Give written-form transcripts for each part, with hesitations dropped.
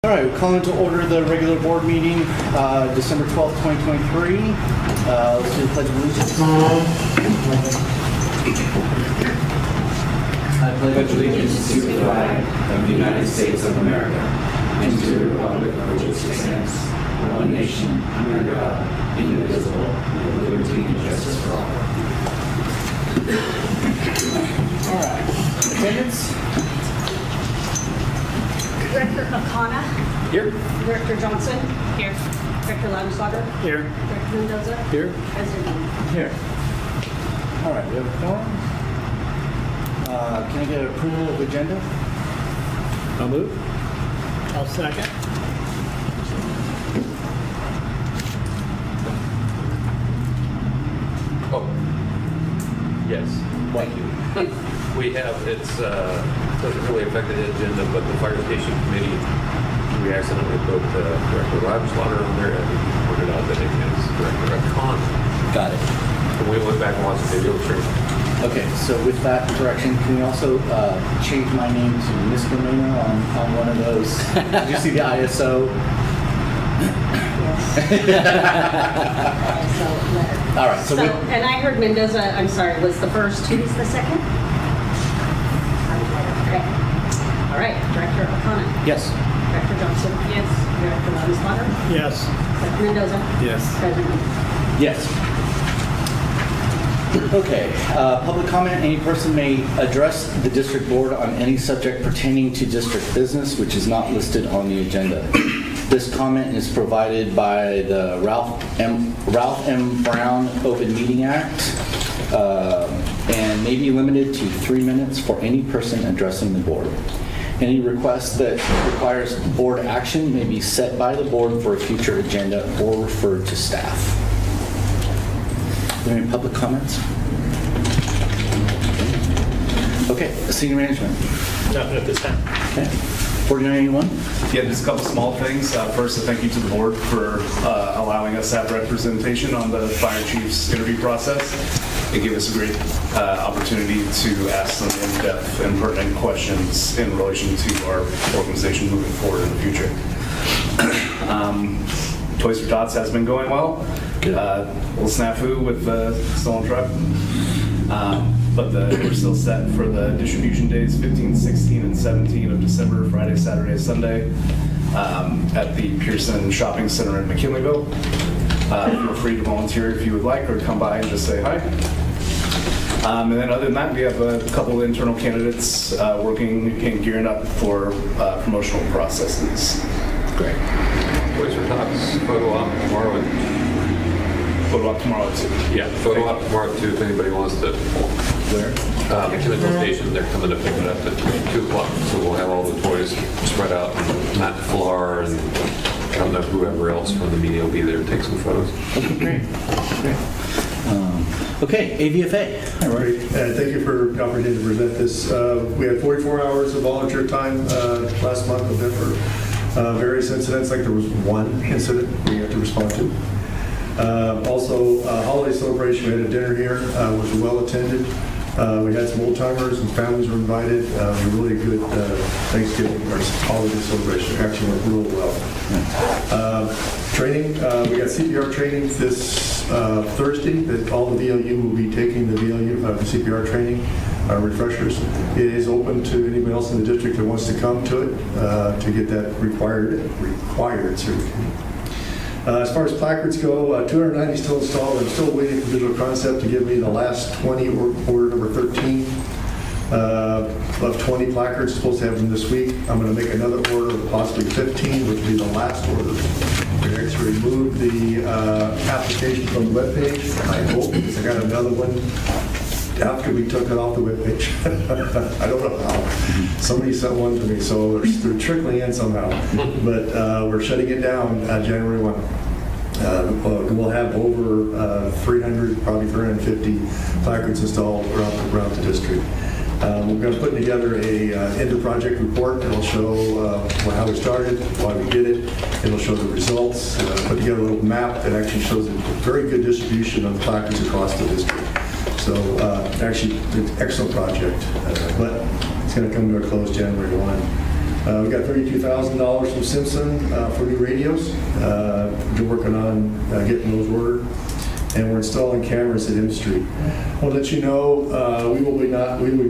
All right, we're calling to order the regular board meeting, December 12th, 2023. Let's do the Pledge of Allegiance. I pledge allegiance to the flag of the United States of America and to the republic for which it stands, one nation, under God, indivisible, with liberty and justice for all. All right, attendance? Director Arcata. Here. Director Johnson. Here. Director Loudenslager. Here. Director Mendoza. Here. President. Here. All right, we have a quorum. Can I get approval of the agenda? I'll move. I'll second. Oh, yes, thank you. We have, doesn't really affect the agenda, but the fire station committee, we accidentally put Director Loudenslager on there, and we pointed out that it is Director Arcata. Got it. And we went back and watched the video training. Okay, so with that correction, can you also change my name to Mr. Maynor on one of those? Did you see the ISO? All right, so and I heard Mendoza, I'm sorry, was the first. Who's the second? Okay. All right, Director Arcata. yes. Director Johnson. Yes. Director Loudenslager. Yes. Director Mendoza. Yes. President. Yes. Okay, public comment. Any person may address the district board on any subject pertaining to district business which is not listed on the agenda. This comment is provided by the Ralph M. Brown Open Meeting Act and may be limited to 3 minutes for any person addressing the board. Any request that requires board action may be set by the board for a future agenda or referred to staff. Are there any public comments? Okay, senior management. Nothing at this time. Okay. 4981? Yeah, just a couple small things. First, a thank you to the board for allowing us to have representation on the fire chief's interview process. It gave us a great opportunity to ask some in-depth and pertinent questions in relation to our organization moving forward in the future. Toys for Tots has been going well. Little snafu with the stolen truck. But we're still set for the distribution days 15, 16, and 17 of December, Friday, Saturday, Sunday, at the Pearson Shopping Center in McKinleyville. Feel free to volunteer if you would like, or come by and just say hi. And then other than that, we have a couple of internal candidates working and gearing up for promotional processes. Great. Toys for Tots photo op tomorrow. Photo up tomorrow at 2. Yeah, photo op tomorrow too, if anybody wants to. Where? McKinleyville Station, they're coming to pick it up at 2 o'clock. So we'll have all the toys spread out. And Matt Flar and I don't know whoever else from the media will be there to take some photos. Okay, great. Okay, AVFA. All right. Thank you for the opportunity to present this. We had 44 hours of volunteer time last month with them for various incidents. Like there was one incident we had to respond to. Also, holiday celebration. We had a dinner here. Was well attended. We had some old timers and families were invited. A really good Thanksgiving or holiday celebration. Actually went real well. Training. We got CPR training this Thursday. That all the VLU will be taking the VLU the CPR training refreshers. It is open to anyone else in the district that wants to come to it to get that required certificate. As far as placards go, 290 still installed. I'm still waiting for Visual Concept to give me the last 20 order number 13 of 20 placards. Supposed to have them this week. I'm going to make another order of possibly 15, which will be the last order. We actually removed the application from the webpage. I hope, because I got another one after we took it off the webpage. I don't know how. Somebody sent one to me, so they're trickling in somehow. But we're shutting it down January 1. We'll have over 300, probably 350 placards installed around the district. We're going to put together a end-of-project report that'll show how we started, why we did it. It'll show the results. Put together a little map that actually shows a very good distribution of placards across the district. So actually, it's an excellent project, but it's going to come to a close January 1. We got $32,000 from Simpson for new radios. We're working on getting those ordered. And we're installing cameras at M Street. I'll let you know, we will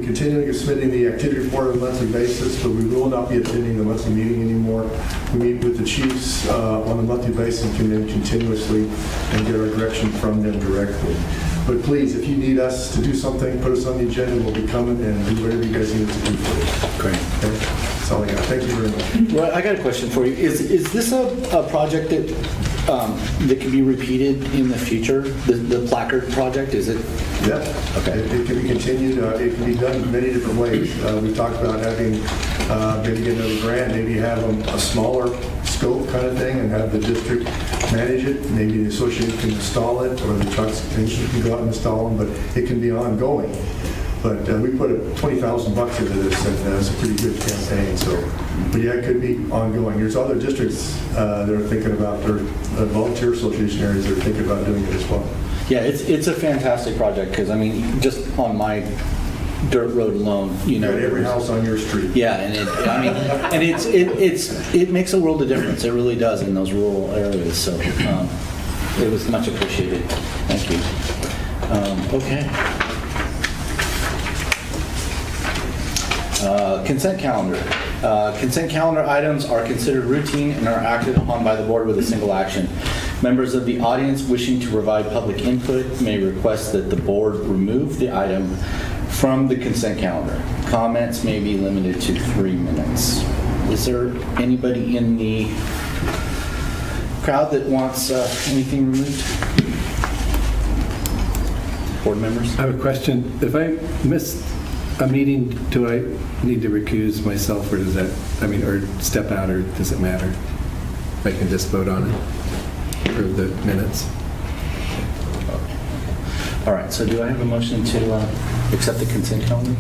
continue submitting the activity report on a monthly basis, but we will not be attending the monthly meeting anymore. We meet with the chiefs on a monthly basis and continuously and get our direction from them directly. But please, if you need us to do something, put us on the agenda, we'll be coming and do whatever you guys need us to do for you. Great. Okay? That's all I got. Thank you very much. Well, I got a question for you. Is this a project that can be repeated in the future? The placard project, is it? Yeah. Okay. It can be continued. It can be done in many different ways. We talked about having, maybe get another grant, maybe have a smaller scope kind of thing and have the district manage it. Maybe the association can install it or the trucks can go out and install them, but it can be ongoing. But we put $20,000 into this, and it's a pretty good campaign. So, but yeah, it could be ongoing. There's other districts that are thinking about, their volunteer association areas that are thinking about doing it as well. Yeah, it's a fantastic project because, I mean, just on my dirt road alone, you know. Got every house on your street. Yeah, and it makes a world of difference. It really does in those rural areas. So it was much appreciated. Thank you. Okay. Consent calendar. Consent calendar items are considered routine and are acted upon by the board with a single action. Members of the audience wishing to provide public input may request that the board remove the item from the consent calendar. Comments may be limited to 3 minutes. Is there anybody in the crowd that wants anything removed? Board members? I have a question. If I missed a meeting, do I need to recuse myself, or does that, or step out, or does it matter? If I can just vote on it for the minutes. All right, so do I have a motion to accept the consent calendar?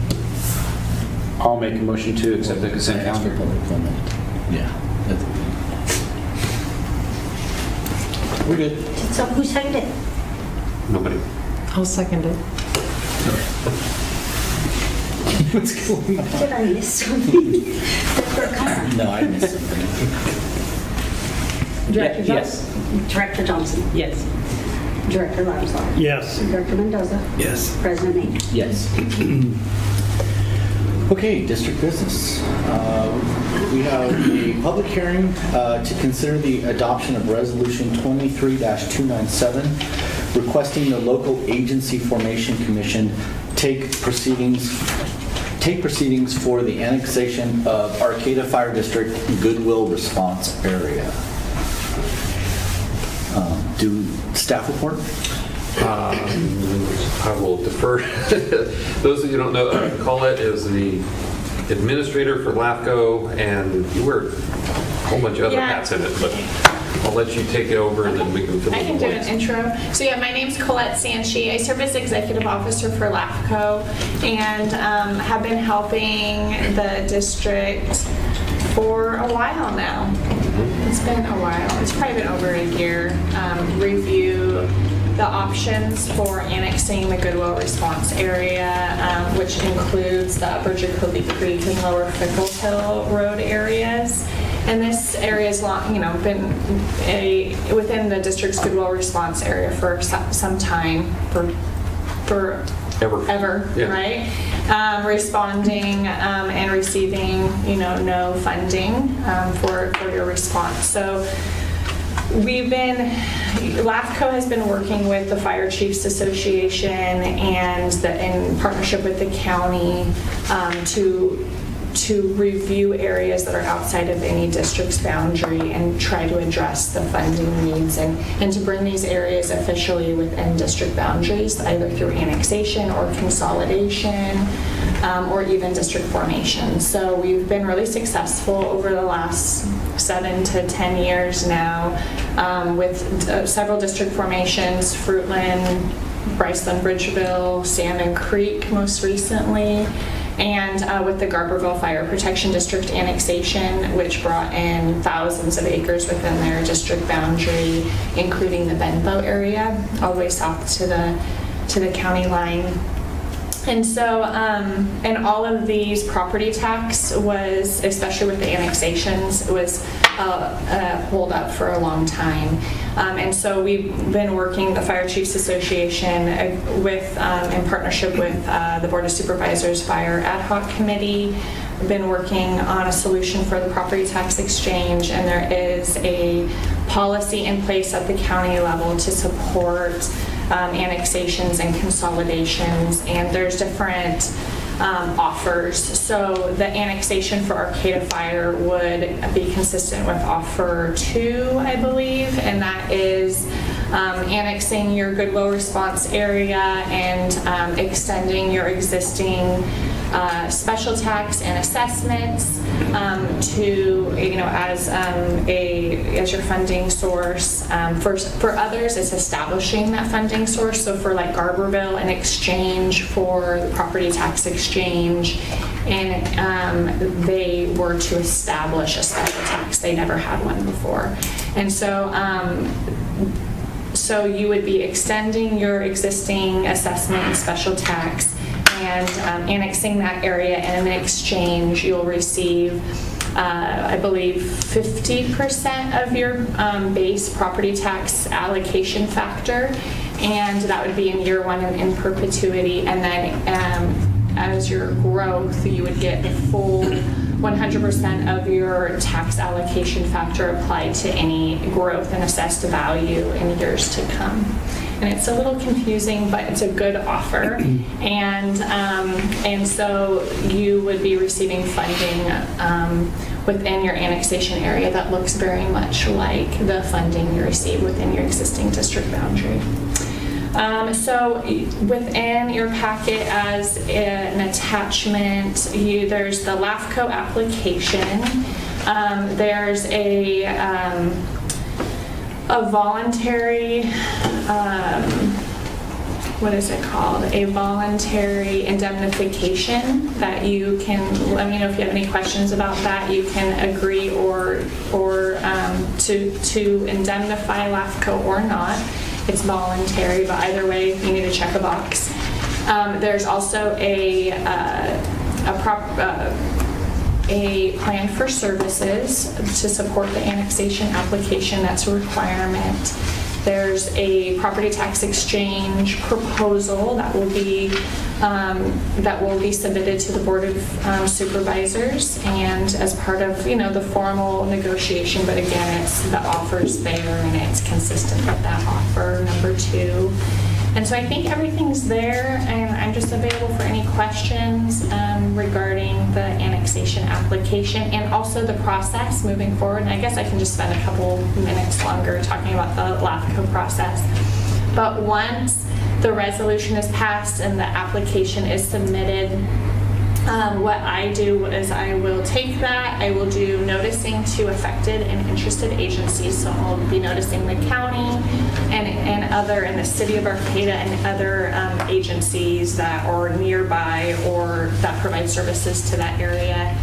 I'll make a motion to accept the consent Ask for calendar. public comment. Yeah. We're good. So who seconded it? Nobody. I'll second it. What's going on? Did I miss something? Director Arcata? No, I missed something. Director Yes. Johnson? Director Johnson? Yes. Director Limestone? Yes. Director Mendoza? Yes. President Maynard? Yes. Okay, district business. We have a public hearing to consider the adoption of Resolution 23-297, requesting the local agency formation commission take proceedings for the annexation of Arcata Fire District Goodwill Response Area. Do staff report? I will defer. Those of you who don't know, Colette is the administrator for LAFCO, and you wear a whole bunch of other hats in it, but I'll let you take it over and then we can fill I in can the do an blanks. intro. So yeah, my name's Colette Sanchi. I serve as executive officer for LAFCO and have been helping the district for a while now. It's been a while. It's probably been over a year. Review the options for annexing the Goodwill Response Area, which includes the Upper Jacoby Creek and Lower Fickles Hill Road areas. And this area has been within the district's Goodwill Response Area for some time, forever, Yeah. right? Responding and receiving, no funding for your response. So LAFCO has been working with the Fire Chiefs Association and in partnership with the county to review areas that are outside of any district's boundary and try to address the funding needs and to bring these areas officially within district boundaries, either through annexation or consolidation or even district formation. So we've been really successful over the last 7 to 10 years now with several district formations, Fruitland, Bryceland, Bridgeville, Salmon Creek most recently, and with the Garberville Fire Protection District annexation, which brought in thousands of acres within their district boundary, including the Benbow area, all the way south to the county line. And so, and all of these property tax was, especially with the annexations, was a hold up for a long time. And so we've been working, the Fire Chiefs Association, with, in partnership with the Board of Supervisors Fire Ad Hoc Committee, been working on a solution for the property tax exchange, and there is a policy in place at the county level to support annexations and consolidations, and there's different offers. So the annexation for Arcata Fire would be consistent with offer 2, I believe, and that is annexing your goodwill response area and extending your existing special tax and assessments to, as your funding source. For others, it's establishing that funding source. So for like Garberville, an exchange for the property tax exchange, and they were to establish a special tax. They never had one before, and so. So you would be extending your existing assessment and special tax and annexing that area, and in exchange you'll receive, I believe, 50% of your base property tax allocation factor, and that would be in year 1 and in perpetuity, and then as your growth you would get the full 100% of your tax allocation factor applied to any growth and assessed value in years to come. And it's a little confusing, but it's a good offer. And so you would be receiving funding within your annexation area that looks very much like the funding you receive within your existing district boundary. So within your packet as an attachment, there's the LAFCO application. There's a voluntary, what is it called? A voluntary indemnification that you can, let me know if you have any questions about that. You can agree or to indemnify LAFCO or not. It's voluntary, but either way, you need to check a box. There's also a plan for services to support the annexation application. That's a requirement. There's a property tax exchange proposal that will be submitted to the Board of Supervisors, and as part of the formal negotiation. But again, it's the offer's there and it's consistent with that offer, number 2. And so I think everything's there, and I'm just available for any questions regarding the annexation application and also the process moving forward. And I guess I can just spend a couple minutes longer talking about the LAFCO process. But once the resolution is passed and the application is submitted, what I do is I will take that, I will do noticing to affected and interested agencies. So I'll be noticing the county and other in the city of Arcata and other agencies that are nearby or that provide services to that area.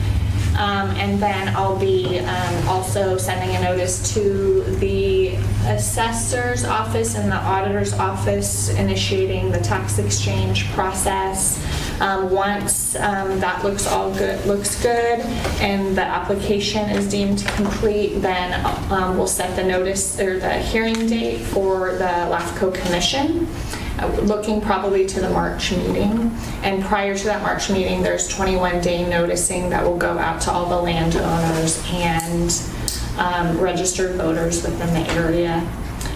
And then I'll be also sending a notice to the assessor's office and the auditor's office, initiating the tax exchange process. Once that looks good, and the application is deemed complete, then we'll set the notice or the hearing date for the LAFCO Commission, looking probably to the March meeting. And prior to that March meeting, there's 21-day noticing that will go out to all the landowners and registered voters within the area,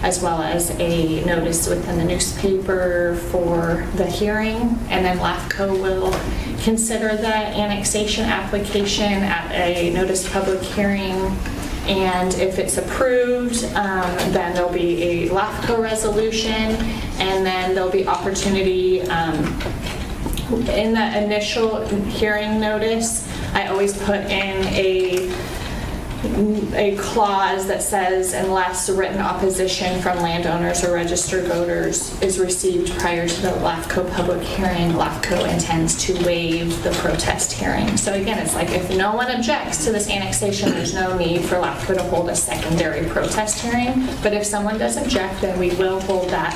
as well as a notice within the newspaper for the hearing. And then LAFCO will consider the annexation application at a notice public hearing. And if it's approved, then there'll be a LAFCO resolution, and then there'll be opportunity in the initial hearing notice. I always put in a clause that says unless written opposition from landowners or registered voters is received prior to the LAFCO public hearing, LAFCO intends to waive the protest hearing. So again, it's like if no one objects to this annexation, there's no need for LAFCO to hold a secondary protest hearing. But if someone does object, then we will hold that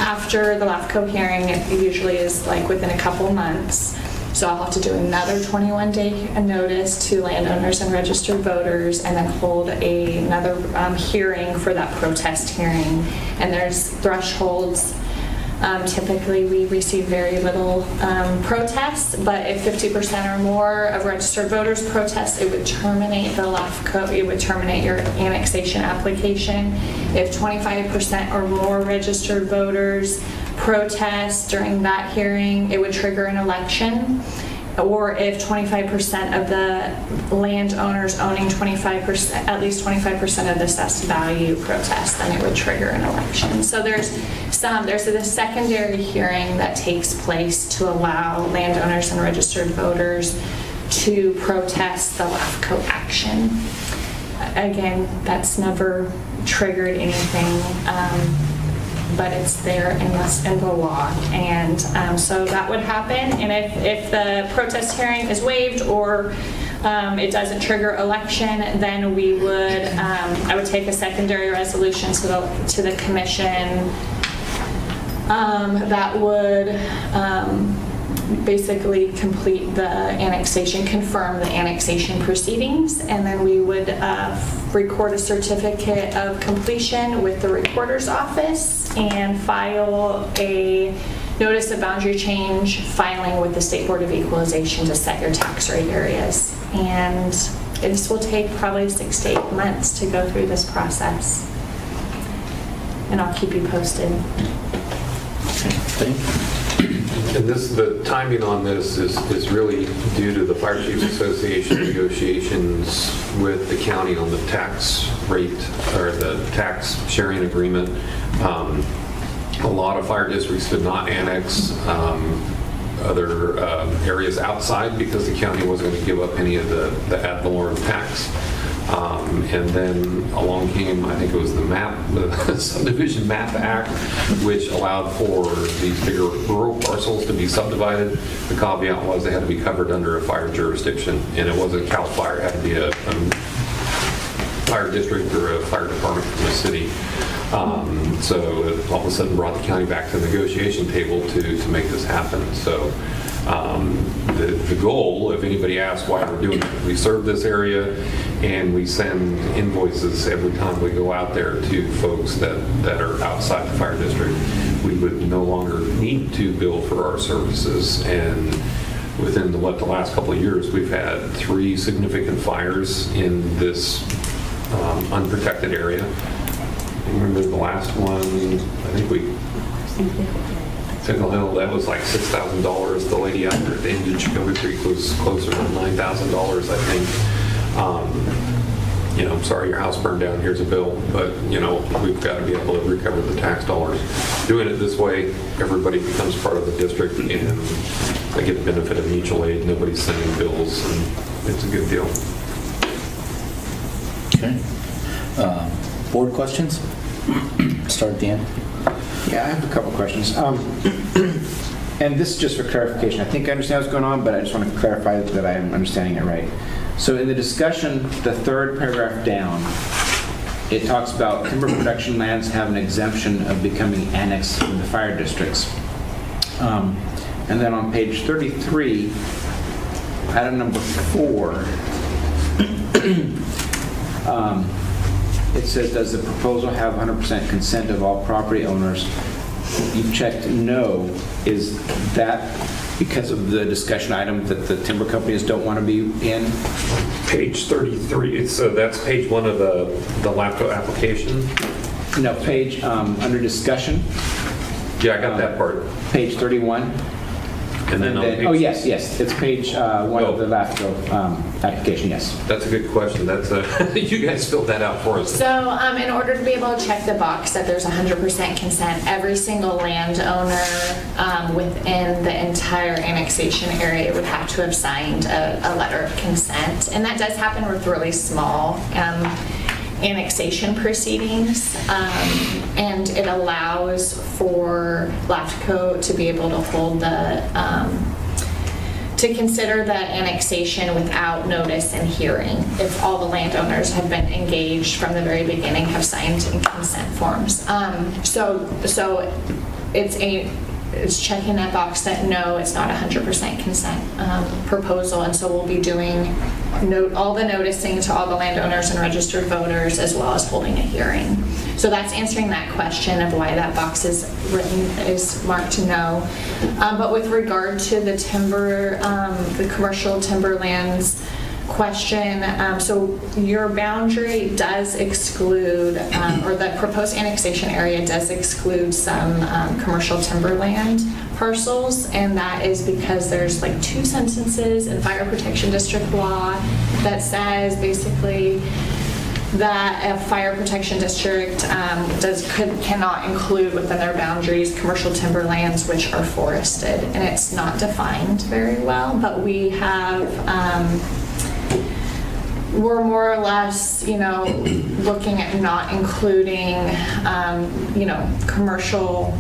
After the LAFCO hearing, it usually is like within a couple months. So I'll have to do another 21-day notice to landowners and registered voters, and then hold another hearing for that protest hearing. And there's thresholds. Typically, we receive very little protests, but if 50% or more of registered voters protest, it would terminate the LAFCO, it would terminate your annexation application. If 25% or more registered voters protest during that hearing, it would trigger an election. Or if 25% of the landowners owning 25%, at least 25% of the assessed value protest, then it would trigger an election. So there's a secondary hearing that takes place to allow landowners and registered voters to protest the LAFCO action. Again, that's never triggered anything, but it's there in the law. And so that would happen. And if the protest hearing is waived or it doesn't trigger election, then we would, I would take a secondary resolution to the commission that would basically complete the annexation, confirm the annexation proceedings, and then we would record a certificate of completion with the recorder's office and file a notice of boundary change filing with the State Board of Equalization to set your tax rate areas. And this will take probably 6 to 8 months to go through this process. And I'll keep you posted. Thank you. And the timing on this is really due to the Fire Chiefs Association negotiations with the county on the tax rate or the tax sharing agreement. A lot of fire districts did not annex other areas outside because the county wasn't going to give up any of the ad valorem tax. And then along came, I think it was the Subdivision Map Act, which allowed for these bigger rural parcels to be subdivided. The caveat was they had to be covered under a fire jurisdiction, and it wasn't CAL FIRE, it had to be a fire district or a fire department from the city. So it all of a sudden brought the county back to the negotiation table to make this happen. So the goal, if anybody asks why we're doing it, we serve this area and we send invoices every time we go out there to folks that are outside the fire district. We would no longer need to bill for our services. And within the last couple of years, we've had 3 significant fires in this unprotected area. Remember the last one, I think Signal Hill, that was like $6,000. The lady out there at the end of Chicago Creek was closer to $9,000, I think. I'm sorry your house burned down, here's a bill, but we've got to be able to recover the tax dollars. Doing it this way, everybody becomes part of the district and they get the benefit of mutual aid. Nobody's sending bills, and it's a good deal. Okay. Board questions? Start at the end. Yeah, I have a couple questions. And this is just for clarification. I think I understand what's going on, but I just want to clarify that I am understanding it right. So in the discussion, the 3rd paragraph down, it talks about timber production lands have an exemption of becoming annexed in the fire districts. And then on page 33, item number 4, it says, does the proposal have 100% consent of all property owners? You've checked no. Is that because of the discussion item that the timber companies don't want to be in? Page 33, that's page 1 of the LAFCO application? No, page under discussion. Yeah, I got that part. Page 31. And then on page... Oh, yes, it's page 1 of the LAFCO application, yes. That's a good question. That's you guys filled that out for us. So in order to be able to check the box that there's 100% consent, every single landowner within the entire annexation area would have to have signed a letter of consent. And that does happen with really small annexation proceedings, and it allows for LAFCO to be able to hold to consider the annexation without notice and hearing if all the landowners have been engaged from the very beginning, have signed consent forms. So it's checking that box that no, it's not 100% consent proposal, and so we'll be doing all the noticing to all the landowners and registered voters, as well as holding a hearing. So that's answering that question of why that box is marked no. But with regard to the commercial timberlands question, so your boundary does exclude, or the proposed annexation area does exclude some commercial timberland parcels, and that is because there's like 2 sentences in Fire Protection District law that says basically that a fire protection district cannot include within their boundaries commercial timberlands which are forested, and it's not defined very well, but we have we're more or less, looking at not including, commercial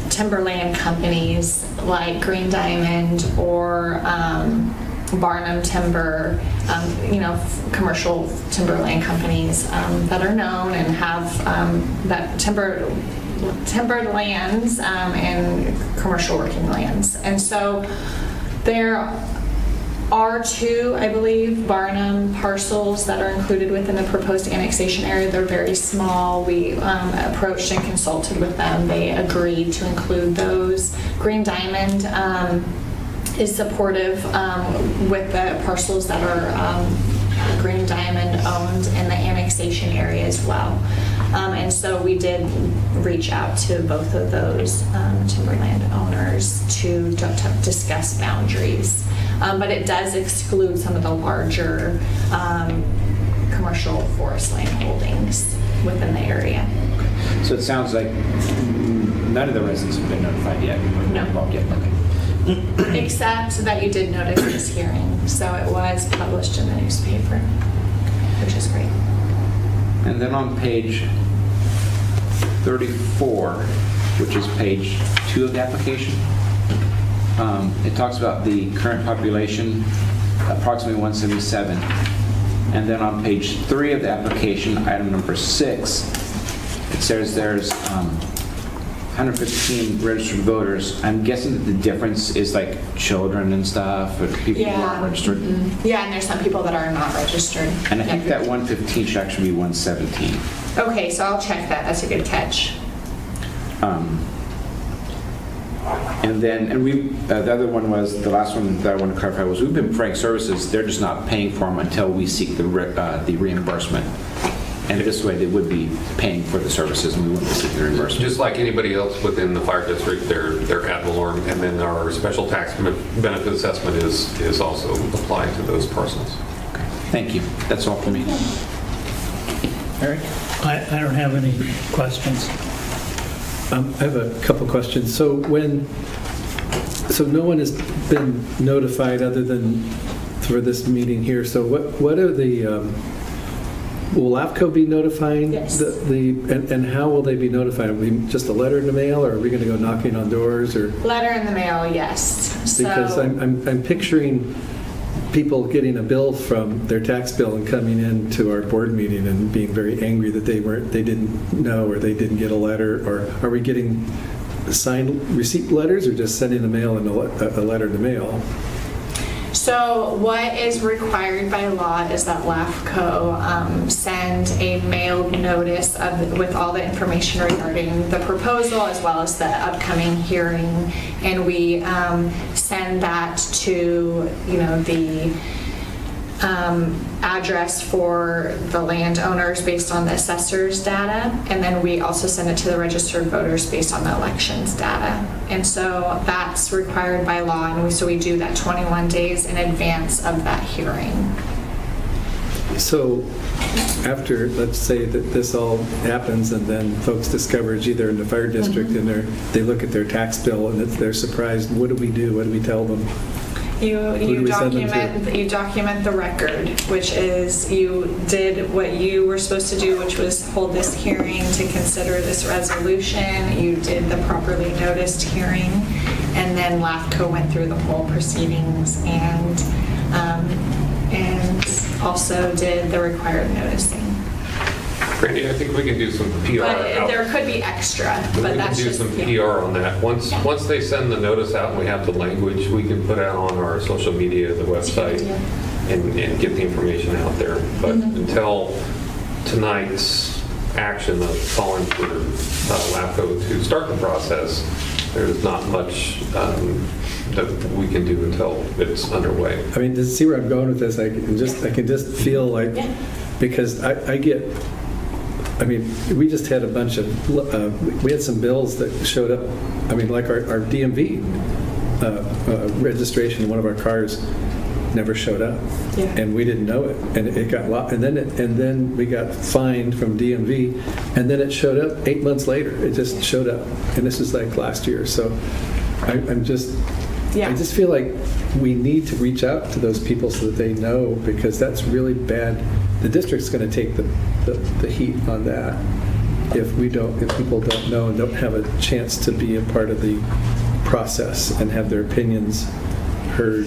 timberland companies like Green Diamond or Barnum Timber, commercial timberland companies that are known and have that timbered lands and commercial working lands. And so there are 2, I believe, Barnum parcels that are included within the proposed annexation area. They're very small. We approached and consulted with them. They agreed to include those. Green Diamond is supportive with the parcels that are Green Diamond owned in the annexation area as well. And so we did reach out to both of those timberland owners to discuss boundaries. But it does exclude some of the larger commercial forest land holdings within the area. So it sounds like none of the residents have been notified yet? No. Involved yet? Okay. Except that you did notice this hearing. So it was published in the newspaper, which is great. And then on page 34, which is page 2 of the application, it talks about the current population, approximately 177. And then on page 3 of the application, item number 6, it says there's 115 registered voters. I'm guessing that the difference is like children and stuff, or people who aren't registered. Mm-hmm. Yeah, and there's some people that are not registered. And I think that 115 should actually be 117. Okay, so I'll check that. That's a good catch. The other one was, the last one that I want to clarify was, we've been providing services, they're just not paying for them until we seek the reimbursement. And this way they would be paying for the services and we wouldn't be seeking the reimbursement. Just like anybody else within the fire district, they're ad valorem, and then our special tax benefit assessment is also applied to those parcels. Okay. Thank you. That's all for me. Eric? I don't have any questions. I have a couple questions. So no one has been notified other than for this meeting here. So what are the, will LAFCO be notifying? Yes. And how will they be notified? Will it be just a letter in the mail, or are we going to go knocking on doors? Or Letter in the mail, yes. because I'm picturing people getting a bill from their tax bill and coming in to our board meeting and being very angry that they didn't know, or they didn't get a letter. Or are we getting signed receipt letters, or just sending the mail and a letter in the mail? So what is required by law is that LAFCO send a mailed notice with all the information regarding the proposal as well as the upcoming hearing, and we send that to the address for the landowners based on the assessor's data, and then we also send it to the registered voters based on the elections data. And so that's required by law, and so we do that 21 days in advance of that hearing. So after, let's say that this all happens and then folks discover it's either in the fire district and they look at their tax bill and they're surprised, what do we do? What do we tell them? You document the record, which is you did what you were supposed to do, which was hold this hearing to consider this resolution. You did the properly noticed hearing, and then LAFCO went through the whole proceedings and also did the required noticing. Randy, I think we can do some PR. But there could be extra, We but can that's do just. some PR on that. Once they send the notice out and we have the language, we can put it on our social media, the website, and get the information out there. But until tonight's action of calling for LAFCO to start the process, there's not much that we can do until it's underway. I mean, to see where I'm going with this, I can just feel like, because I mean, we just had a bunch of, we had some bills that showed up, I mean, like our DMV registration in one of our cars never showed up. Yeah. And we didn't know it. And it got locked. And then we got fined from DMV. And then it showed up 8 months later. It just showed up. And this is like last year. So I just feel like we need to reach out to those people so that they know, because that's really bad. The district's going to take the heat on that if people don't know and don't have a chance to be a part of the process and have their opinions heard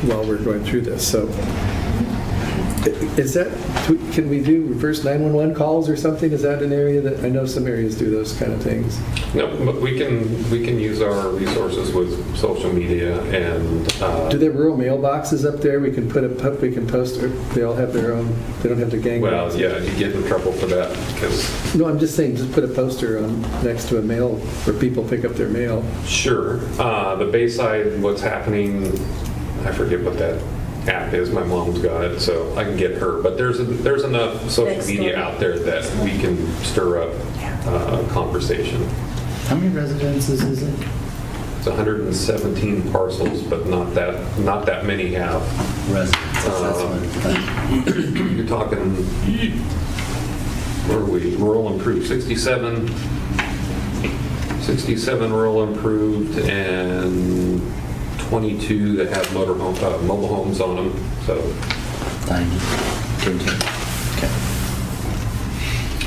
while we're going through this. So can we do reverse 911 calls or something? Is that an area that, I know some areas do those kind of things? No, but we can use our resources with social media and. Do they have rural mailboxes up there? We can post, or they all have their own, they don't have to gang. Well, yeah, you get in trouble for that because. No, I'm just saying, just put a poster on next to a mail where people pick up their mail. Sure. The Bayside, what's happening, I forget what that app is. My mom's got it, so I can get her. But there's enough social media out there that we can stir up conversation. How many residences is it? It's 117 parcels, but not that many have. Residences, that's what. You're talking, where are we? Rural improved, 67 rural improved, and 22 that have mobile homes on them. So 90. Okay.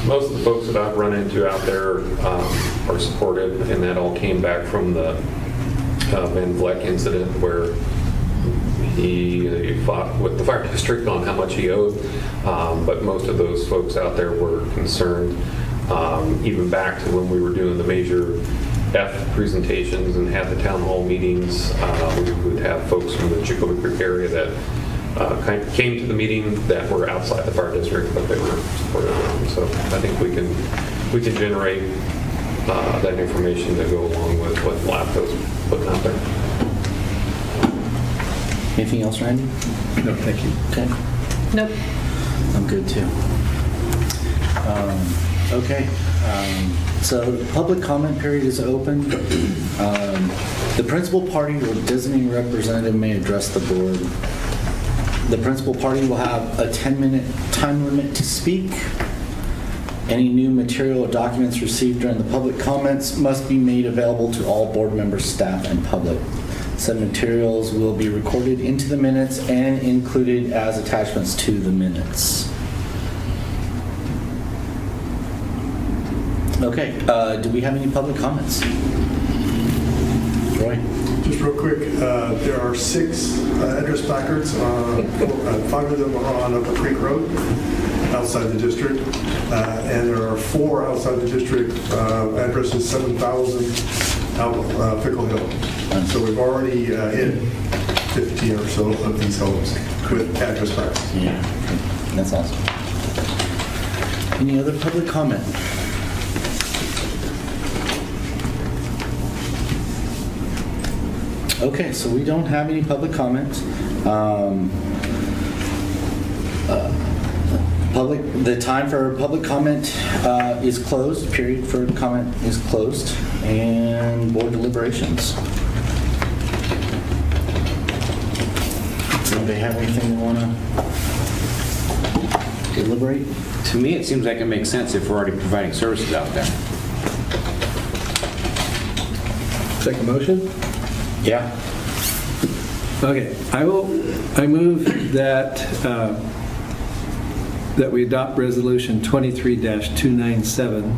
most of the folks that I've run into out there are supportive, and that all came back from the Van Vleck incident where he fought with the fire district on how much he owed, but most of those folks out there were concerned, even back to when we were doing the Measure F presentations and had the town hall meetings. We would have folks from the Chicopee Creek area that came to the meeting that were outside the fire district, but they were supportive of them. So I think we can generate that information to go along with what LAFCO's putting out there. Anything else, Randy? No, thank you. Okay. Nope. I'm good too. Okay. So the public comment period is open. The principal party or designated representative may address the board. The principal party will have a 10-minute time limit to speak. Any new material or documents received during the public comments must be made available to all board members, staff, and public. Said materials will be recorded into the minutes and included as attachments to the minutes. Okay, do we have any public comments? Roy? Just real quick, there are 6 address placards. 5 of them are on Oak Creek Road, outside the district, and there are 4 outside the district. Address is 7,000 out Pickle Hill. So we've already hit 15 or so of these homes with address placards. Yeah, that's awesome. Any other public comment? Okay, so we don't have any public comments. The time for public comment is closed. Period for comment is closed. And board deliberations. Does anybody have anything they want to deliberate? To me, it seems like it makes sense if we're already providing services out there. Second motion? Yeah. Okay, I move that we adopt resolution 23-297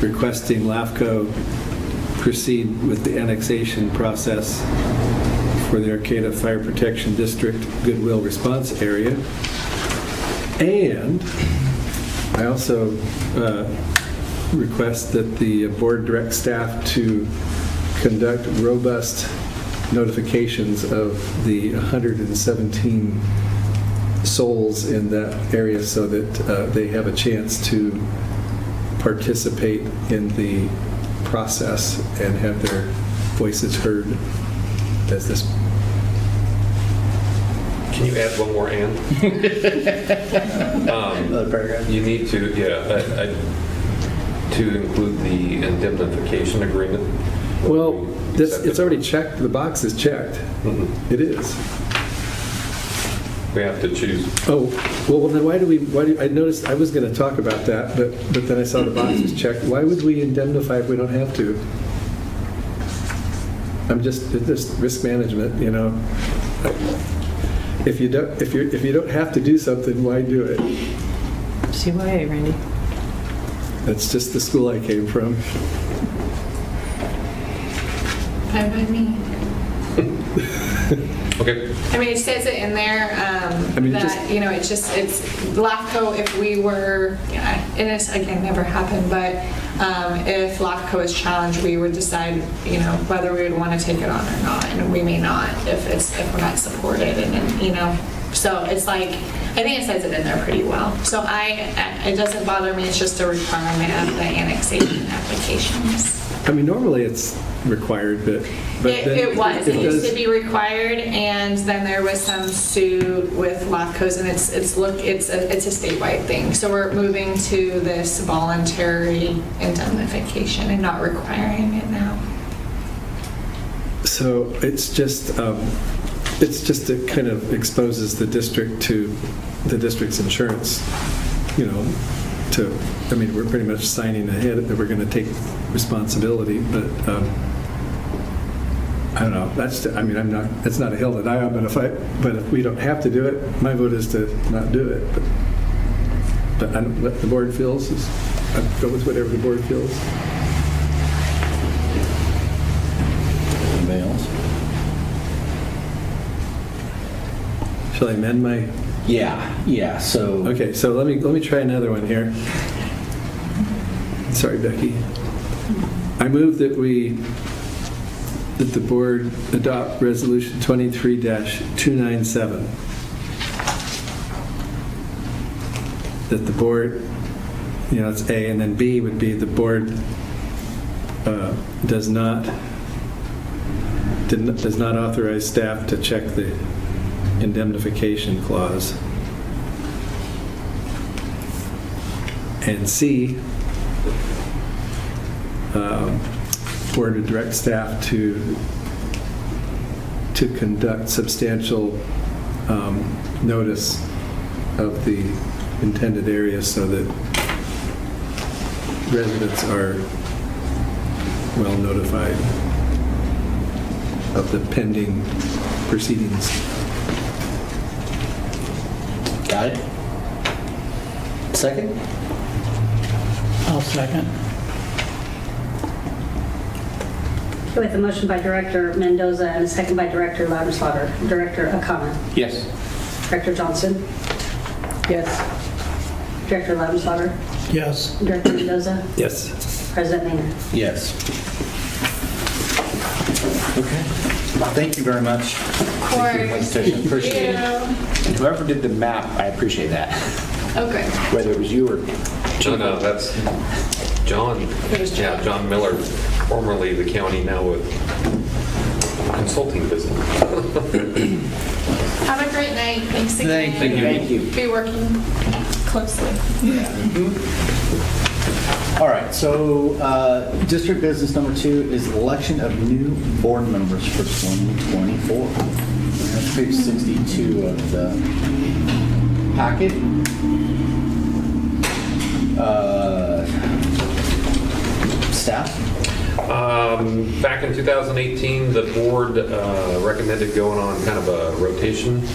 requesting LAFCO proceed with the annexation process for the Arcata Fire Protection District Goodwill Response Area, and I also request that the board direct staff to conduct robust notifications of the 117 souls in that area so that they have a chance to participate in the process and have their voices heard as this. Can you add one more and? Another paragraph? You need to, to include the indemnification agreement. Well, it's already checked, the box is checked. Mhm. It is. We have to choose. Oh, well, then why do I noticed, I was going to talk about that, but then I saw the box is checked. Why would we indemnify if we don't have to? It's just risk management, you know. If you don't have to do something, why do it? CYA, Randy. That's just the school I came from. Fine by me. Okay. I mean, it says it in there mean, that, just- it's LAFCO, if we were, and it's, again, never happened, but if LAFCO is challenged, we would decide, whether we would want to take it on or not, and we may not if we're not supported, and so it's like, I think it says it in there pretty well. So it doesn't bother me, it's just a requirement of the annexation applications. I mean, normally it's required, but then It was. It used does- to be required, and then there was some suit with LAFCOs, and it's a statewide thing. So we're moving to this voluntary indemnification and not requiring it now. So it's just it kind of exposes the district to the district's insurance, we're pretty much signing ahead that we're going to take responsibility, but I don't know. That's not a hill that I'm going to fight, but if we don't have to do it, my vote is to not do it. But I don't, what the board feels is, I go with whatever the board feels. Anybody else? Shall I amend my? Yeah, so. Okay, so let me try another one here. Sorry, Becky. I move that the board adopt resolution 23-297. That the board, it's A, and then B would be the board does not authorize staff to check the indemnification clause. And C, board to direct staff to conduct substantial notice of the intended area so that residents are well notified of the pending proceedings. Got it? Second? I'll second. With a motion by Director Mendoza and a second by Director Louderslaughter. Director Akana. Yes. Director Johnson. Yes. Director Louderslaughter. Yes. Director Mendoza. Yes. President Maynard. Yes. Okay. Thank you very much. Of course. Appreciate it. And whoever did the map, I appreciate that. Okay. Whether it was you or No, that's John. Yeah, John Miller, formerly the county, now with consulting business. Have a great night. Thanks again. Thank you. Be working closely. All right, so district business number 2 is election of new board members for 2024. That's page 62 of the packet. Staff? Back in 2018, the board recommended going on kind of a rotation.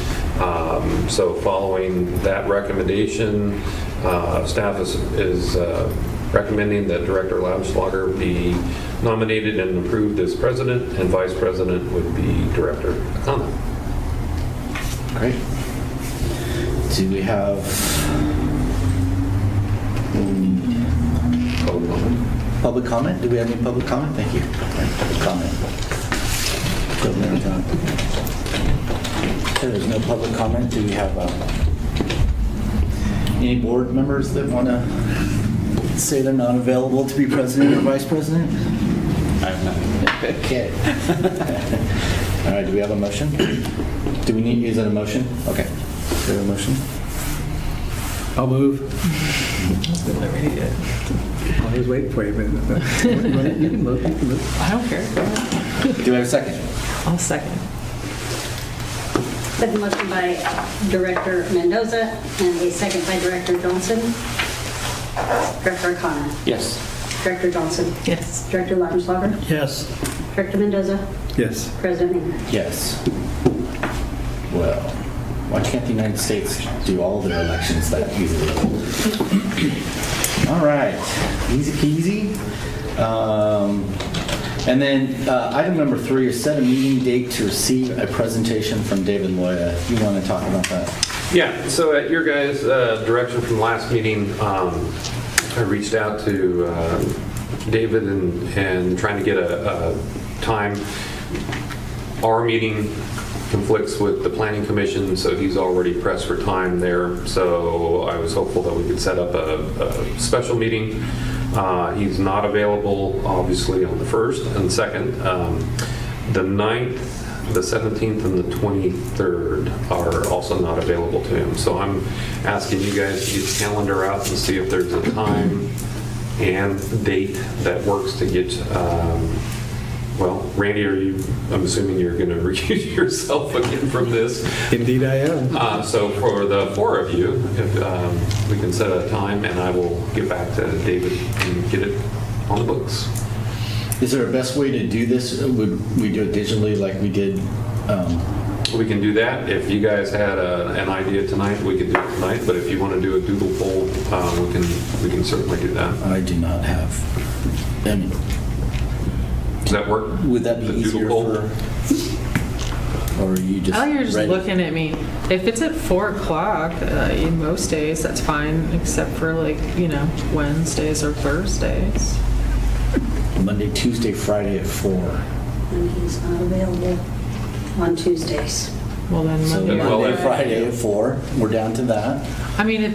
So following that recommendation, staff is recommending that Director Louderslaughter be nominated and approved as president, and vice president would be Director Akana. Great. Do we have Public comment? Do we have any public comment? Thank you. Public comment. Go there, John. Okay, there's no public comment. Do we have any board members that want to say they're not available to be president or vice president? I'm not. Okay. All right, do we have a motion? Do we need, is it a motion? Okay. Do we have a motion? I'll move. I was waiting for you, but you can move. You can move. I don't care. Go ahead. Do we have a second? I'll second. Second motion by Director Mendoza and a second by Director Johnson. Director Arcata. Yes. Director Johnson. Yes. Director Lautenschlager. Yes. Director Mendoza. Yes. President Maynard. Yes. Well, why can't the United States do all their elections that easily? All right, easy peasy. And then item number 3 is set a meeting date to receive a presentation from David Loya. You want to talk about that? Yeah, so at your guys' direction from last meeting, I reached out to David and trying to get a time. Our meeting conflicts with the Planning Commission, so he's already pressed for time there. So I was hopeful that we could set up a special meeting. He's not available, obviously, on the 1st and 2nd. The 9th, the 17th, and the 23rd are also not available to him. So I'm asking you guys to get the calendar out and see if there's a time and date that works to get, well, Randy, I'm assuming you're going to recuse yourself again from this. Indeed I am. So for the 4 of you, if we can set a time, and I will get back to David and get it on the books. Is there a best way to do this? Would we do it digitally like we did? We can do that. If you guys had an idea tonight, we could do it tonight. But if you want to do a doodle poll, we can certainly do that. I do not have. I mean, does that work? would that be The easier doodle poll? or are you just I like you're just ready? looking at me. If it's at 4 o'clock, in most days, that's fine, except for Wednesdays or Thursdays. Monday, Tuesday, Friday at 4. And he's not available on Tuesdays. Well, then So Monday. Monday, Friday at 4. We're down to that. I mean,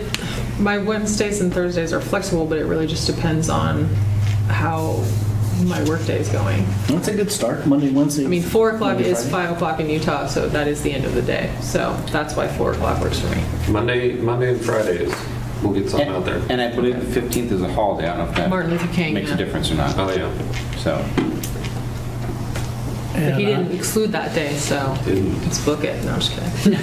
my Wednesdays and Thursdays are flexible, but it really just depends on how my workday is going. That's a good start. Monday, Wednesday. I mean, 4 o'clock Monday, is Friday. 5 o'clock in Utah, so that is the end of the day. So that's why 4 o'clock works for me. Monday and Fridays. We'll get something out there. And I believe the 15th is a holiday. I don't know if that Martin Luther King, makes yeah. a difference or not. Oh, yeah. So, But he And, didn't exclude that day, so Didn't. let's book it. No, I'm just kidding.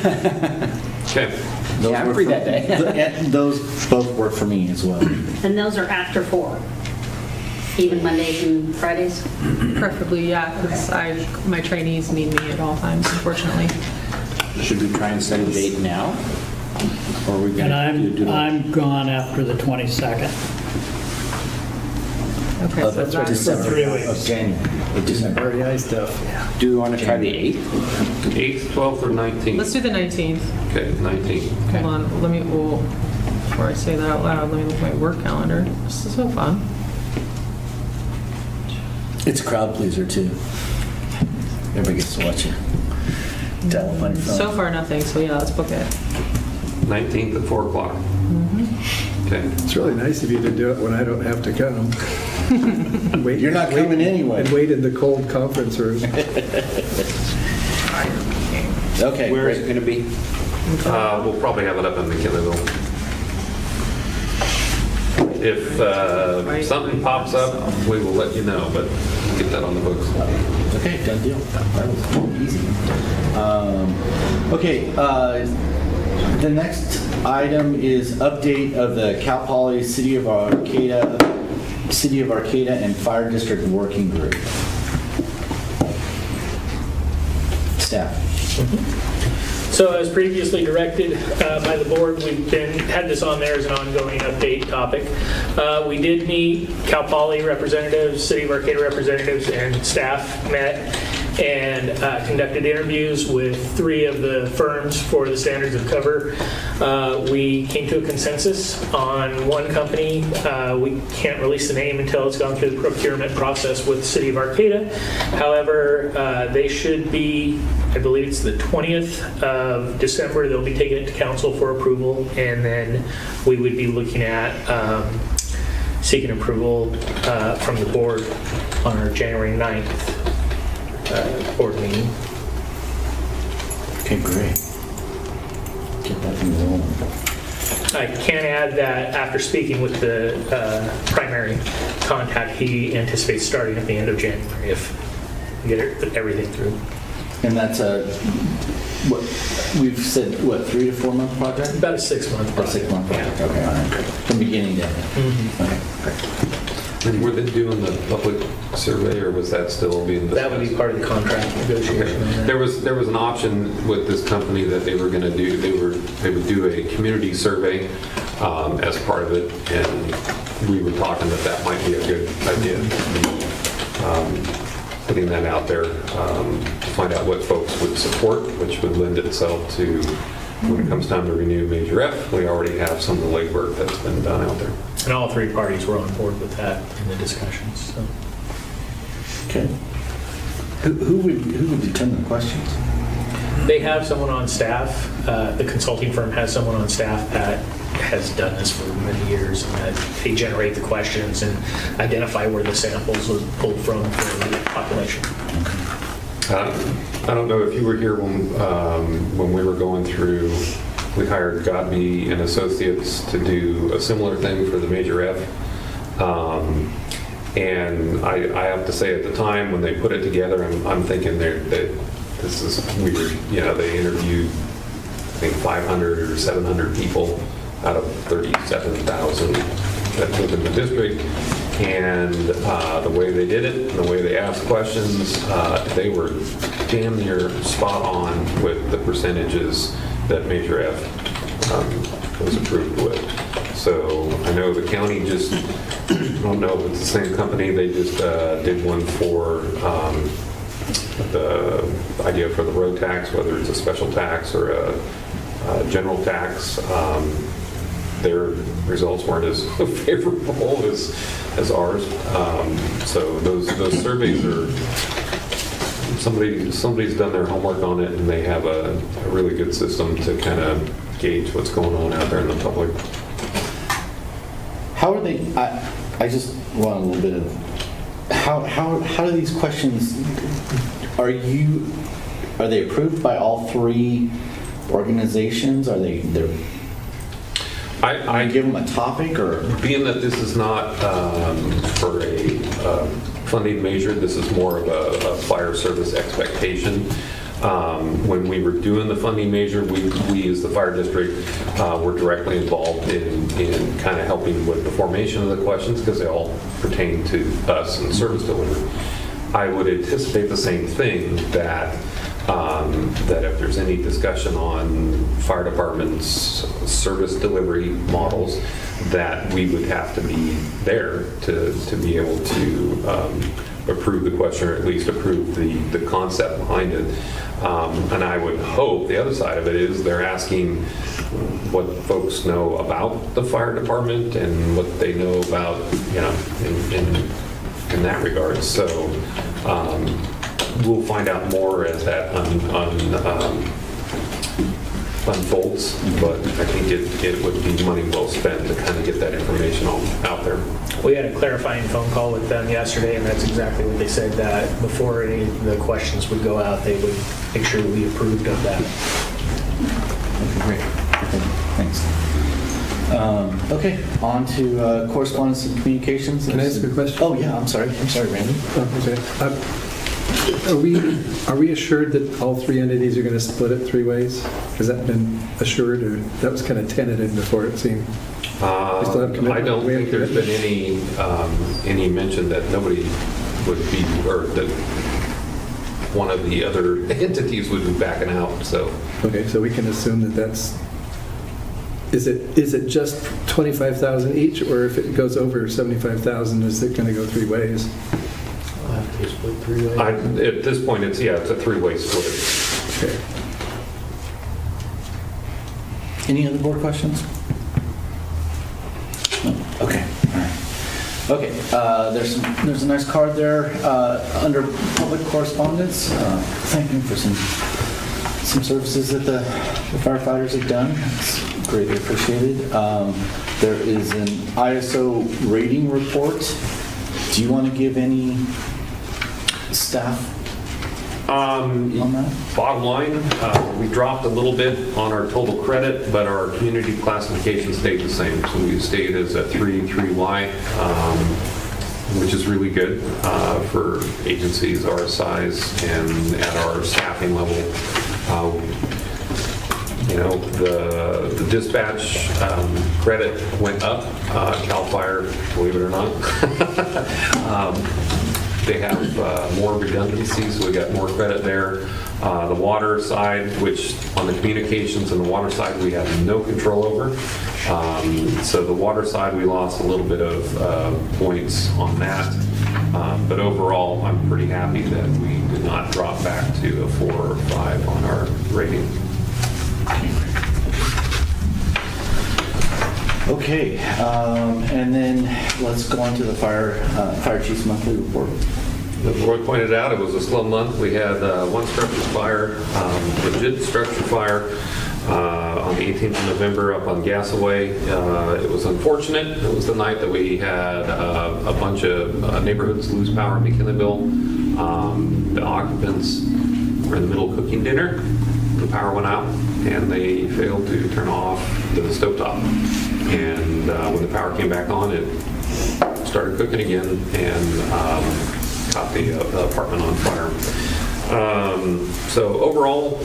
Okay. Those Yeah, I'm work free for- that day. and those both work for me as well. And those are after 4, even Mondays and Fridays? Preferably, yeah, because my trainees need me at all times, unfortunately. should we try and set a date now? Or are we going and to do I'm gone after the 22nd. Okay, so Of that's December, 3 weeks. of January, of December. Very nice stuff. Do we want to try the 8th? 8th, 12th, or 19th? Let's do the 19th. Okay, 19th. Hold on, before I say that out loud, let me look at my work calendar. This is so fun. It's a crowd pleaser too. Everybody gets to watch you. Tell them on your phone. So far, nothing, so yeah, let's book it. 19th at 4 o'clock. Okay. It's really nice of you to do it when I don't have to come. Wait, You're not coming anyway. And wait in the cold conference room. Okay, Where is great. it going to be? We'll probably have it up in McKinleyville. If something pops up, we will let you know, but we'll get that on the books. Okay, done deal. That was easy. Okay, the next item is update of the Cal Poly City of Arcata and Fire District Working Group. Staff. So as previously directed by the board, we've had this on there as an ongoing update topic. We did meet, Cal Poly representatives, City of Arcata representatives, and staff met and conducted interviews with 3 of the firms for the standards of cover. We came to a consensus on one company. We can't release the name until it's gone through the procurement process with the City of Arcata. However, they should be, I believe it's the 20th of December, they'll be taking it to council for approval, and then we would be looking at seeking approval from the board on our January 9th board meeting. Okay, great. Get that thing rolling. I can add that after speaking with the primary contact, he anticipates starting at the end of January if we get everything through. And that's what we've said, 3 to 4 month project? About a 6-month A project. 6 month project, okay, all right. From beginning to end. Okay, great. And were they doing the public survey, or was that still being discussed? That would be part of the contract negotiation. Okay. There was an option with this company that they were going to do. They would do a community survey as part of it, and we were talking that might be a good idea. Putting that out there to find out what folks would support, which would lend itself to when it comes time to renew Major F. We already have some of the legwork that's been done out there. And all 3 parties were on board with that in the discussions. So. Okay. Who would determine the questions? They have someone on staff. The consulting firm has someone on staff that has done this for many years, and that they generate the questions and identify where the samples are pulled from for the population. I don't know if you were here when we were going through. We hired Godby and Associates to do a similar thing for the Major F. And I have to say, at the time when they put it together, I'm thinking that this is weird. You know, they interviewed, I think, 500 or 700 people out of 37,000 that live in the district. And the way they did it, and the way they asked questions, they were damn near spot on with the percentages that Major F was approved with. So I know the county just, I don't know if it's the same company, they just did one for the idea for the road tax, whether it's a special tax or a general tax. Their results weren't as favorable as ours. So those surveys are, somebody's done their homework on it, and they have a really good system to kind of gauge what's going on out there in the public. How are they, I just want a little bit of, how do these questions, are they approved by all 3 organizations? Are they're I give them a topic, or? Being that this is not for a funding measure, this is more of a fire service expectation. When we were doing the funding measure, we as the fire district were directly involved in kind of helping with the formation of the questions, because they all pertain to us and service delivery. I would anticipate the same thing, that if there's any discussion on fire departments' service delivery models, that we would have to be there to be able to approve the question, or at least approve the concept behind it. And I would hope the other side of it is they're asking what folks know about the fire department and what they know about, you know, in that regard. So we'll find out more as that unfolds, but I think it would be money well spent to kind of get that information out there. We had a clarifying phone call with them yesterday, and that's exactly what they said, that before any of the questions would go out, they would make sure we approved of that. Okay, great. Okay, thanks. Okay, on to correspondence and communications. Can I ask a question? Oh, yeah, I'm sorry, Randy. Okay. Are we assured that all 3 entities are going to split it 3 ways? Has that been assured, or that was kind of tentative before, it seemed? I don't think there's been any mention that nobody would be, or that one of the other entities would be backing out. So Okay, so we can assume that that's. Is it just 25,000 each, or if it goes over 75,000, is it going to go 3 ways? We'll have to At this point, it's a three-way split. Okay. Any other board questions? No? Okay, all right. Okay, there's a nice card there under public correspondence. Thank you for some services that the firefighters have done. It's greatly appreciated. There is an ISO rating report. Do you want to give any staff on that? Bottom line, we dropped a little bit on our total credit, but our community classification stayed the same. So we stayed as a 3Y, which is really good for agencies our size and at our staffing level. The dispatch credit went up. CAL FIRE, believe it or not. They have more redundancy, so we got more credit there. The water side, which on the communications and the water side, we have no control over. So the water side, we lost a little bit of points on that. But overall, I'm pretty happy that we did not drop back to a 4 or 5 on our rating. Okay, and then let's go on to the fire chief's monthly report. As Roy pointed out, it was a slow month. We had one structure fire, legit structure fire, on the 18th of November up on Gasaway. It was unfortunate. It was the night that we had a bunch of neighborhoods lose power in McKinleyville. The occupants were in the middle of cooking dinner. The power went out, and they failed to turn off the stovetop. And when the power came back on, it started cooking again and caught the apartment on fire. So overall,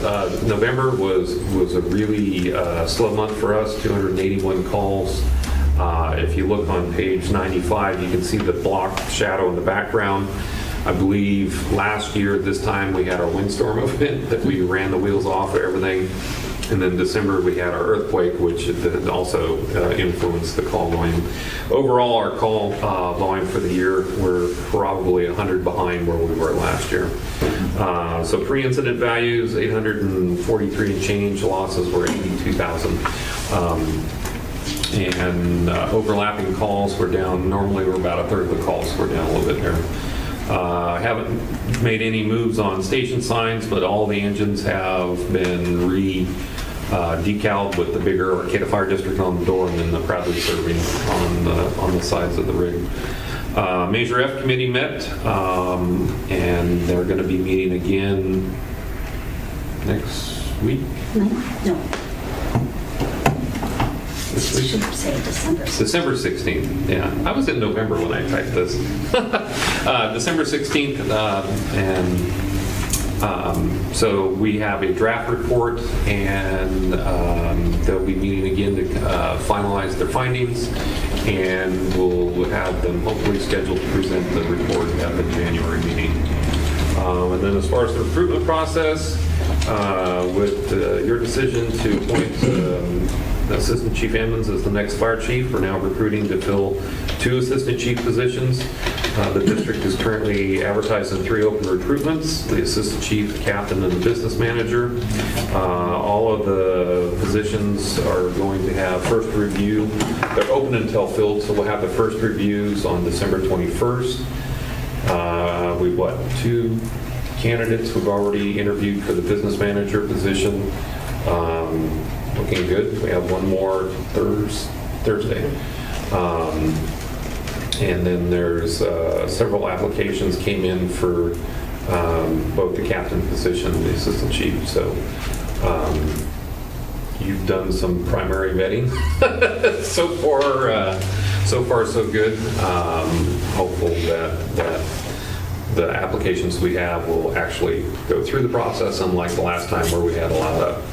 November was a really slow month for us, 281 calls. If you look on page 95, you can see the block shadow in the background. I believe last year at this time we had our windstorm event that we ran the wheels off of everything. And then December we had our earthquake, which also influenced the call volume. Overall, our call volume for the year, we're probably 100 behind where we were last year. So pre-incident values, 843 and change. Losses were 82,000. And overlapping calls were down. Normally we're about a third of the calls. We're down a little bit there. Haven't made any moves on station signs, but all the engines have been decaled with the bigger Arcata Fire District on the door and then the proudly serving on the sides of the rig. Measure F committee met, and they're going to be meeting again next week. No. This week? Should say December 16th. December 16th, yeah. I was in November when I typed this. December 16th, so we have a draft report, and they'll be meeting again to finalize their findings, and we'll have them hopefully scheduled to present the report at the January meeting. And then as far as the recruitment process, with your decision to appoint Assistant Chief Emmons as the next fire chief, we're now recruiting to fill 2 assistant chief positions. The district is currently advertising 3 open recruitments: the assistant chief, the captain, and the business manager. All of the positions are going to have first review. They're open until filled, so we'll have the first reviews on December 21st. We've got 2 candidates who've already interviewed for the business manager position. Looking good. We have one more Thursday. And then there's several applications came in for both the captain position and the assistant chief. So you've done some primary vetting. So far so good. Hopeful that the applications we have will actually go through the process, unlike the last time where we had a lot of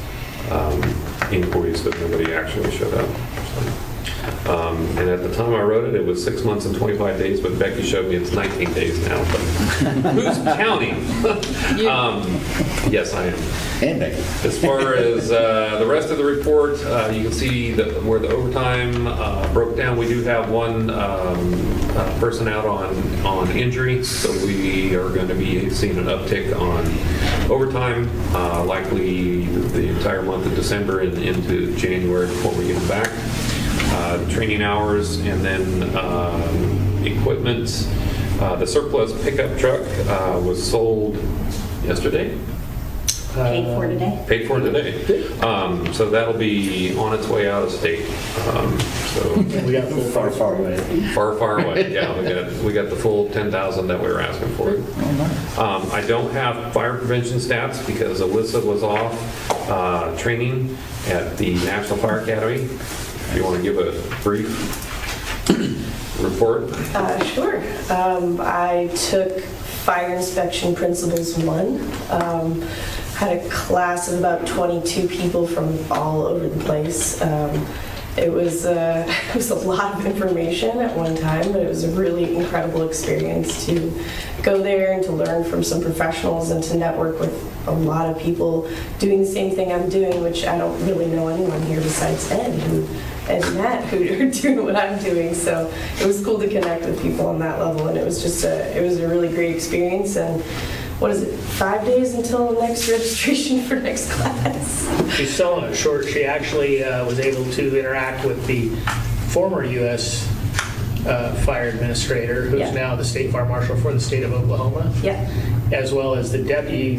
inquiries but nobody actually showed up. So, And at the time I wrote it, it was 6 months and 25 days, but Becky showed me it's 19 days now. But who's counting? Yes, I am. And Becky. As far as the rest of the report, you can see where the overtime broke down. We do have one person out on injury, so we are going to be seeing an uptick on overtime, likely the entire month of December and into January before we get them back. Training hours, and then equipment. The surplus pickup truck was sold yesterday. Paid for today. Paid for today. So that'll be on its way out of state. So We got full Far, far away. far away. Yeah, we got the full 10,000 that we were asking for. I don't have fire prevention stats because Alyssa was off training at the National Fire Academy. If you want to give a brief report. Sure. I took Fire Inspection Principles 1. Had a class of about 22 people from all over the place. It was a lot of information at one time, but it was a really incredible experience to go there and to learn from some professionals and to network with a lot of people doing the same thing I'm doing, which I don't really know anyone here besides Ed and Matt who are doing what I'm doing. So it was cool to connect with people on that level, and it was a really great experience. And what is it, 5 days until next registration for next class? She's selling it short. She actually was able to interact with the former U.S. Fire administrator, who's Yeah. now the state fire marshal for the state of Oklahoma, Yeah. as well as the deputy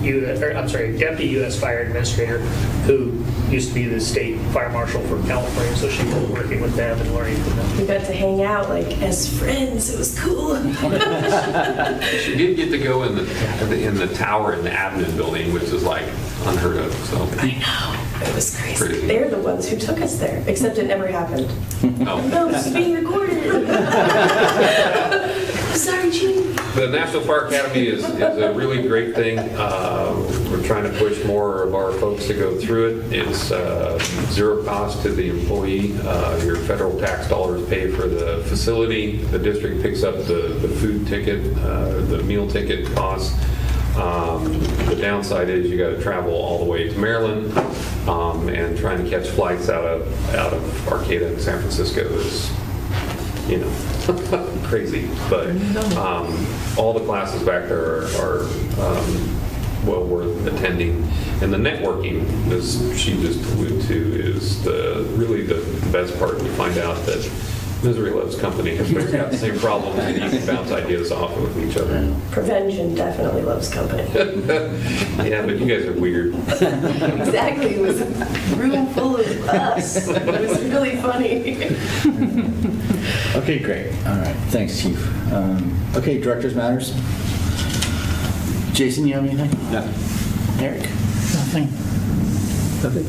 U.S. fire administrator, who used to be the state fire marshal for California. So she was working with them and learning from them. We got to hang out like as friends. It was cool. She did get to go in the tower in the admin building, which is like unheard of. So I know. It was crazy. Crazy. They're the ones who took us there, except it never happened. no. No, this is being recorded. Sorry, Judy. The National Fire Academy is a really great thing. We're trying to push more of our folks to go through it. It's zero cost to the employee. Your federal tax dollars pay for the facility. The district picks up the food ticket, the meal ticket costs. The downside is you got to travel all the way to Maryland, and trying to catch flights out of Arcata and San Francisco is, crazy. But all the classes back there are well worth attending. And the networking, as she just alluded to, is really the best part. You find out that Misery Loves Company. Everybody's got the same problems, and you can bounce ideas off of each other. Prevention definitely loves company. Yeah, but you guys are weird. Exactly. It was a room full of us. It was really funny. Okay, great. All right. Thanks, Chief. Okay, Director's Matters. Jason, you have anything? No. Eric? Nothing.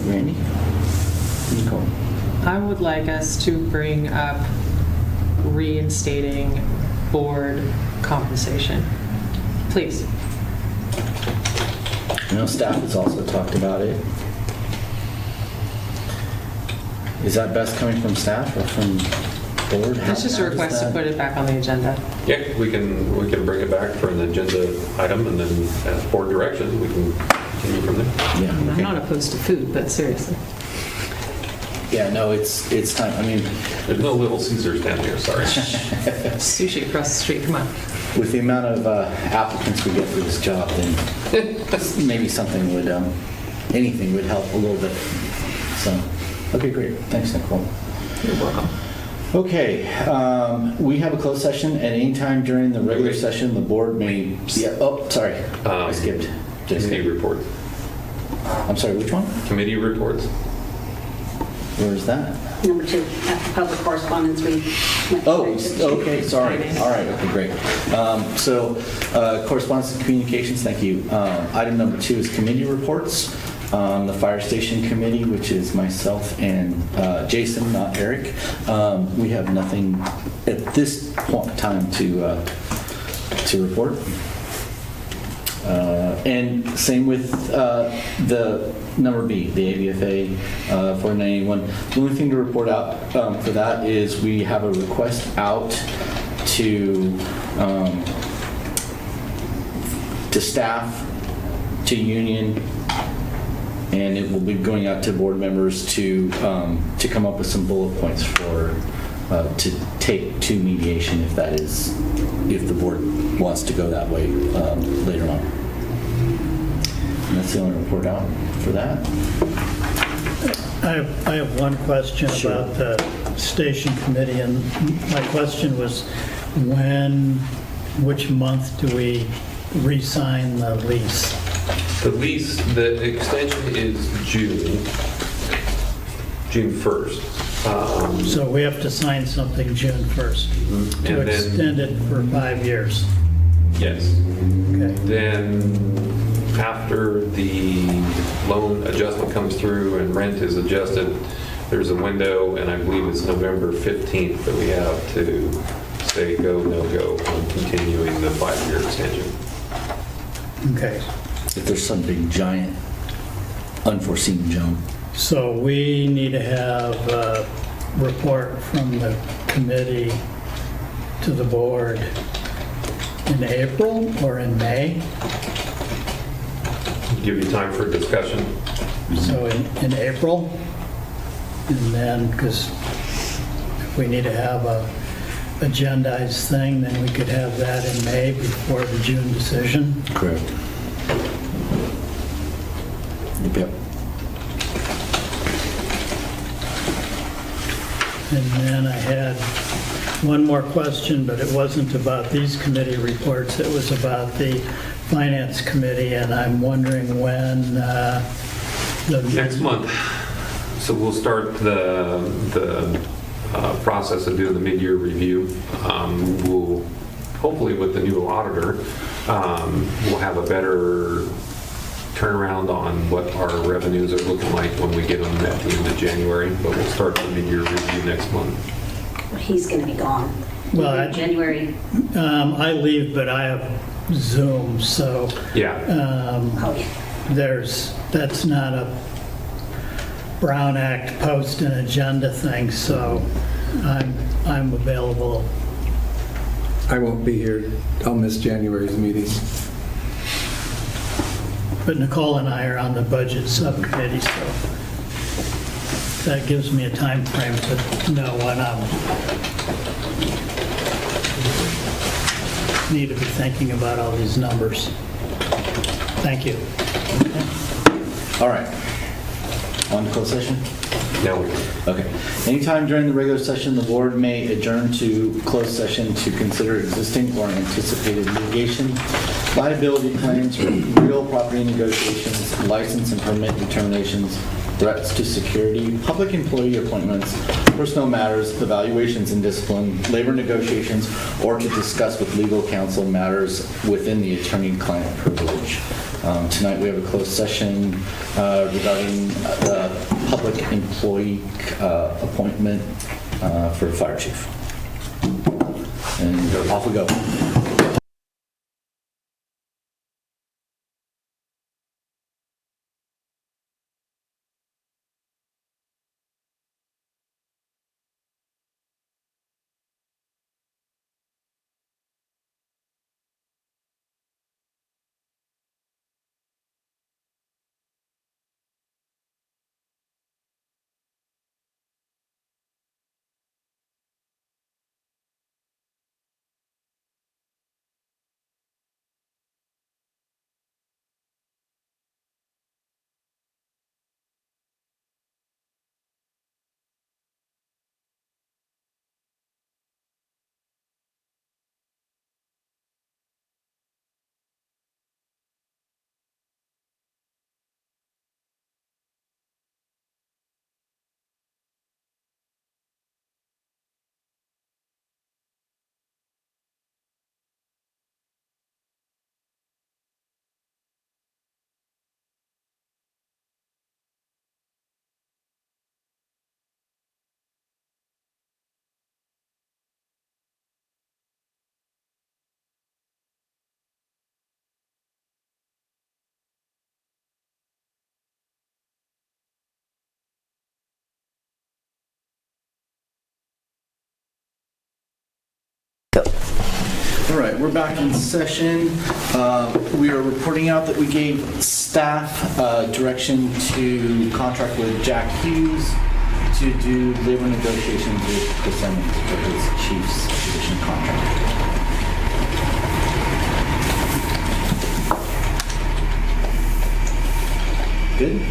Randy? Nicole? I would like us to bring up reinstating board compensation. Please. I know staff has also talked about it. Is that best coming from staff or from board? It's just a request to put it back on the agenda. Yeah, we can bring it back for an agenda item, and then as board direction, we can continue from there. Yeah. I'm okay. not opposed to food, but seriously. Yeah, no, it's time. I mean, There's no Little Caesars down here, sorry. Sushi across the street, come on. with the amount of applicants we get for this job, then maybe something would, anything would help a little bit. So, okay, great. Thanks, Nicole. You're welcome. Okay, we have a closed session at any time during the regular session. The board may. Yeah. Oh, sorry. I skipped. Committee reports. I'm sorry. Which one? Committee reports. Where is that? Number 2, after public correspondence, we went Oh, straight to the okay, sorry. All right, okay, great. So, correspondence and communications, thank you. Item number 2 is committee reports. The Fire Station Committee, which is myself and Jason, not Eric. We have nothing at this point in time to report. And same with the number B, the ABFA 4981. The only thing to report out for that is we have a request out to staff, to union, and it will be going out to board members to come up with some bullet points for to take to mediation if the board wants to go that way later on. And that's the only report out for that. I have one question about the station committee, and my question was which month do we re-sign the lease? The lease, the extension is June 1st. So we have to sign something June 1st to And then- extend it for 5 years. Yes. Okay. Then after the loan adjustment comes through and rent is adjusted, there's a window, and I believe it's November 15th that we have to say go, no go on continuing the 5-year extension. Okay. If there's some big giant unforeseen jump. So we need to have a report from the committee to the board in April or in May? Give you time for discussion. So in April? And then, because if we need to have a agendized thing, then we could have that in May before the June decision. Correct. Yep. And then I had one more question, but it wasn't about these committee reports. It was about the Finance Committee, and I'm wondering when Next month. So we'll start the process of doing the mid-year review. We'll, hopefully with the new auditor, we'll have a better turnaround on what our revenues are looking like when we get them at the end of January, but we'll start the mid-year review next month. He's going to be gone. Well, January. I leave, but I have Zoom, so Yeah. Oh, yeah. that's not a Brown Act post and agenda thing, so I'm available. I won't be here. I'll miss January's meeting. But Nicole and I are on the budget subcommittee, so that gives me a time frame to know when I need to be thinking about all these numbers. Thank you. All right. On to closed session? No. Okay. Anytime during the regular session, the board may adjourn to closed session to consider existing or anticipated litigation, liability claims, real property negotiations, license and permit determinations, threats to security, public employee appointments, personal matters, evaluations and discipline, labor negotiations, or to discuss with legal counsel matters within the attorney-client privilege. Tonight we have a closed session regarding the public employee appointment for fire chief. And off we go. we're back in session. We are reporting out that we gave staff direction to contract with Jack Hughes to do labor negotiations with the Senate for his chief's position contract. Good?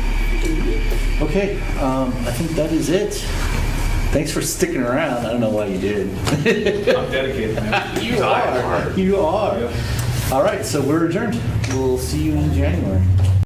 Okay, I think that is it. Thanks for sticking around. I don't know why you did. I'm dedicated, man. You are. You are. All right, so we're adjourned. We'll see you in January.